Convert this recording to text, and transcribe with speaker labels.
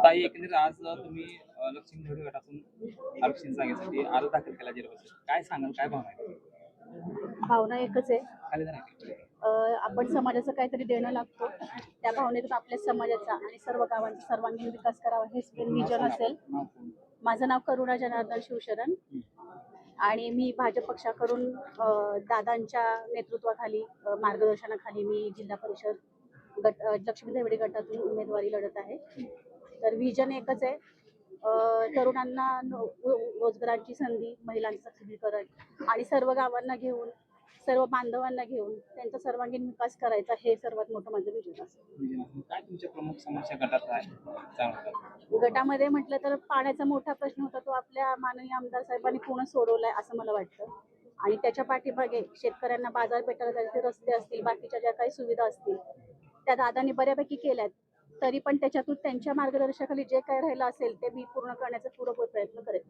Speaker 1: ताई एकंदरीत आज तुम्ही लक्ष्मी धोडी गटातून आरक्षण जागेसाठी अर्ज दाखल केला जिल्हा परिषद. काय सांगाल, काय भावना आहे?
Speaker 2: भावना एकच आहे.
Speaker 1: खाली जरा ऐका.
Speaker 2: आपण समाजाचं काहीतरी देणं लागतो, त्या भावनेतून आपल्या समाजाचा आणि सर्व गावांचा सर्वांगीण विकास करावा हेच विजन असेल. माझं नाव करुणा जनार्दन शिवशरण आणि मी भाजप पक्षाकडून दादांच्या नेतृत्वाखाली मार्गदर्शनाखाली मी जिल्हा परिषद गट लक्ष्मी देवडी गटातून उमेदवारी लढत आहे. तर विजन एकच आहे, तरुणांना रोजगाराची संधी, महिलांचं सक्षमीकरण आणि सर्व गावांना घेऊन, सर्व बांधवांना घेऊन त्यांचा सर्वांगीण विकास करायचा हे सर्वात मोठं माझं विजन असेल.
Speaker 1: काय तुमच्या प्रमुख समस्या गटात आहे?
Speaker 2: गटामध्ये म्हटलं तर पाण्याचा मोठा प्रश्न होता, तो आपल्या माननीय आमदार साहेबांनी पूर्ण सोडवलाय असं मला वाटतं. आणि त्याच्या पाठीमागे शेतकऱ्यांना बाजारपेठाला जायचे रस्ते असतील, बाकीच्या ज्या काही सुविधा असतील त्या दादांनी बऱ्यापैकी केल्यात. तरी पण त्याच्यातून त्यांच्या मार्गदर्शनाखाली जे काही राहिलं असेल ते मी पूर्ण करण्याचा पुरेपूर प्रयत्न करेन.